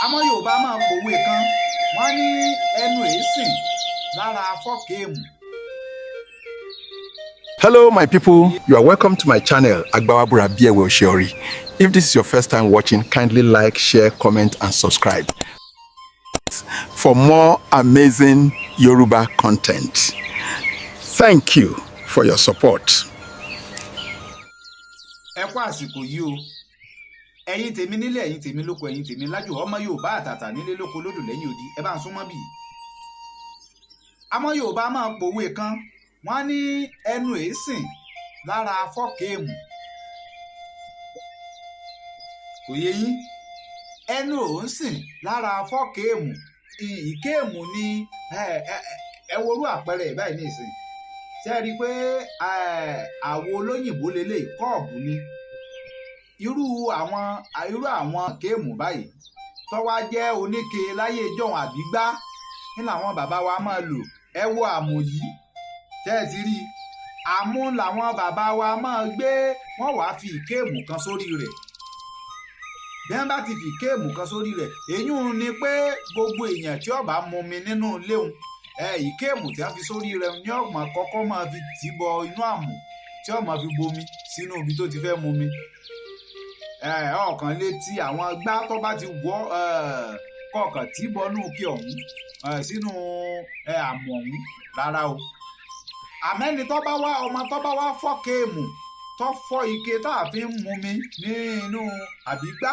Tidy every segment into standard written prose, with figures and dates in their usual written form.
Àmọ́ Yorùbá máa ń pòwe kan, wọ́n ní ẹnu èésìn lára fọ́ọ̀kèèmù. Hello, my people. You are welcome to my channel, Agbawabura Biewe Oshiori. If this is your first time watching, kindly like, share, comment, and subscribe for more amazing Yoruba content. Thank you for your support. Ẹ kú àsìkò yìí o. Ẹ̀yin tèmi nílé, ẹ̀yin tèmi lóko, ẹ̀yin tèmi lájò, ọmọ Yorùbá àtàtà nílé lóko lódò lẹ́yìn odi, ẹ bá ń súnmọ́ bí. Àmọ́ Yorùbá máa ń pòwe kan, wọ́n ní ẹnu èésìn lára fọ́ọ̀kèèmù. Kò yé yín? Ẹnu òǹsìn lára fọ́ọ̀kèèmù. Ìkéèmù ni ẹ worú àpẹẹrẹ ẹ̀ báyìí nísìnyí. Ṣé ẹ rí i pé àwo olóyìnbó lélẹ̀ kọ́ọ̀bù ni? Irú àwọn kéèmù báyìí tó wá jẹ́ oníke láyé ìjọ̀hún àbígbá ní làwọn bàbá wa máa lò. Ẹ wo àmù yìí, ṣé ẹ ti rí i? Àmù làwọn bàbá wa máa gbé, wọ́n wàá fi ìkéèmù kan sórí rẹ̀. Bí wọ́n bá ti fi ìkéèmù kan sórí rẹ̀, èyí ni pé gbogbo èèyàn tí ó bá mumi nínú léhùn ìkéèmù tí wọ́n fi sórí rẹ̀ ní ọ̀gbọ̀n kọ́kọ́ máa fi tì bọ inú àmù tí ó máa fi bomi sínú ibi tó ti fẹ́ mumi. Ọ̀kan létí àwọn gbá tó bá ti wọ́ kọ̀ọ̀kan tì bọnú kí ọ̀hún sínú àmù ọ̀hún rárá o. Àmẹ́ni tó bá wá ọmọ tó bá wá fọ́ kéèmù tó fọ́ ike tá a fi ń mumi nínú àbígbá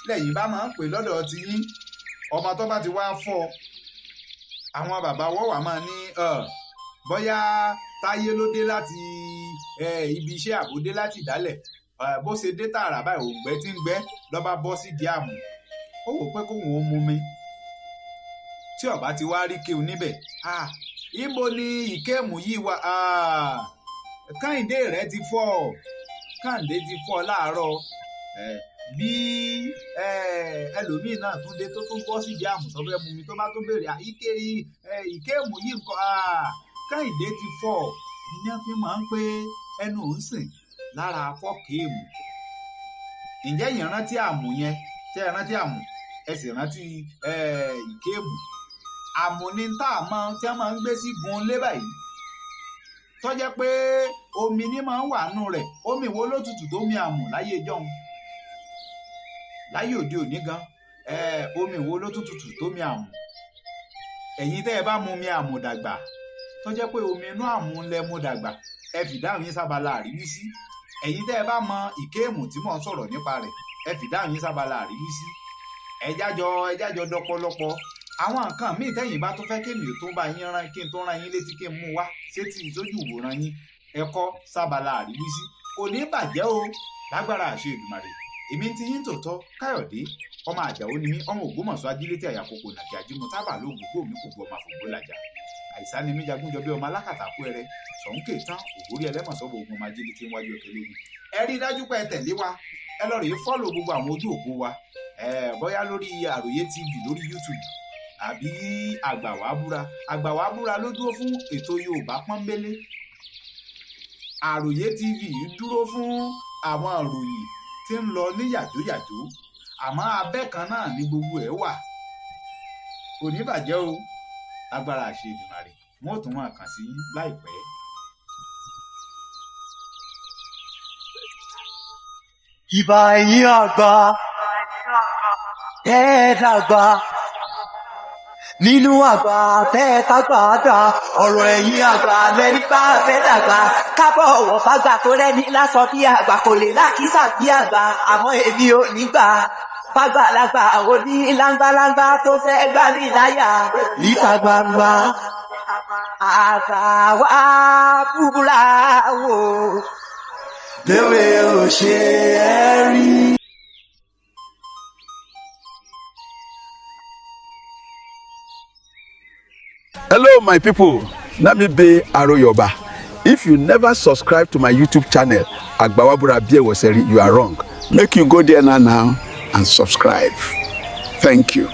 lẹ́yìn bá máa ń pè lọ́dọ̀ ti yín. Ọmọ tó bá ti wá fọ́, àwọn bàbá wọ́n wà máa ní bóyá Táyé ló dé láti ibi iṣẹ́ àbòdé láti ìdálẹ̀, bó ṣe dé tààrà báyìí òǹgbẹ tí ń gbẹ ló bá bọ́ sí díàmù. Ó wò pé kóun ó mumi tí ó bá ti wá rí kéwù níbẹ̀. Ibo ni ìkéèmù yìí wà? Kẹ́hìndé rẹ̀ ti fọ́, Kẹ́hìndé ti fọ́ láàárọ̀. Bí ẹlòmíì náà tún dé tó tún bọ́ sí díàmù tó fẹ́ mumi tó bá tó béèrè ìkéèmù yìí nǹkan Kẹ́hìndé ti fọ́. Ìyẹn fi máa ń pé ẹnu ń sìn lára fọ́ọ̀kèèmù. Ǹjẹ́ yẹn rántí àmù yẹn? Ṣé ẹ rántí àmù? Ẹ sì rántí ìkéèmù. Àmù ni tí wọ́n máa ń gbé sí gun lé báyìí tó jẹ́ pé omi ní máa ń wà nù rẹ̀. Omi wo ló tutù tó mi àmù láyé ìjọ́un? Láyé òde òní gan omi wo ló tutù tó mi àmù? Ẹ̀yin tẹ́ ẹ bá mu mi àmù dàgbà tó jẹ́ pé omi inú àmù lẹ mu dàgbà, ẹ fìdáhùn yín sábàlá àríwísí. Ẹ̀yin tẹ́ ẹ bá mọ ìkéèmù tí mò ń sọ̀rọ̀ nípa rẹ̀, ẹ fìdáhùn yín sábàlá àríwísí. Ẹjájọ dọpọlọpọ àwọn nǹkan míì tẹ́yìn bá tó fẹ́ kémi tó bá yín rán kí n tó rán yín létí kí n mú wá sétí ìtójú ìwòran yín, ẹ kọ́ sábàlá àríwísí. Kò ní bàjẹ́ o lágbára àṣẹ Èdùmàrè. Èmi ti yín tòótọ́ Káyọ̀dé ọmọ Àjàó ni mí, ọmọ Ògbómọ̀ṣọ́ ajílétí àyàkókò nàkí ajímọ̀tábà lóògùn gbòó mi kò bu ọmọ àfògbó làjà. Àìsàn ni mí jagúnjọ bí ọmọ alákàtà kú ẹrẹ sọ̀húnkè tán ògbórí ẹlẹ́mọ̀sọ́bọ̀ ogun ọmọ ajílétí wájú òkèlè ni. Ẹ rí i dájú pé ẹ tẹ̀lé wa, ẹ lọ rèé fọ́lò gbogbo àwọn ojú òpó wa bóyá lórí Àròyé TV lórí YouTube àbí Àgbàwábúra ló dúró fún ètò Yorùbá pọ́nbélé. Àròyé TV dúró fún àwọn ìròyìn tí ń lọ ní yàjóyàjó, àmọ́ abẹ́ kan náà ni gbogbo ẹ̀ wà. Kò ní bàjẹ́ o lágbára àṣẹ Èdùmàrè. Wọ́n ò tún máa kàn sí láìpẹ́. Ìbà ẹ̀yin àgbà tẹ́ dàgbà nínú àgbà tẹ́ tágbà dà, ọ̀rọ̀ ẹ̀yin àgbà lẹ́ni bá fẹ́ dàgbà. Kábọ̀ ọ̀wọ̀ fàgbà tó rẹ́ni lásọ bí àgbà kò lè lákìsà bí àgbà, àmọ́ èmi ò ní gbà. Fàgbàlagbà òní láńgbáláńgbá tó fẹ́ gbá ní láyà níta gbangba. Àgbàwábúra wò léwé ò ṣe é rí. Hello, my people. Let me be Aroyoba. If you never subscribe to my YouTube channel, Agbawabura Biewe Oshiori, you are wrong. Make you go there now and subscribe. Thank you.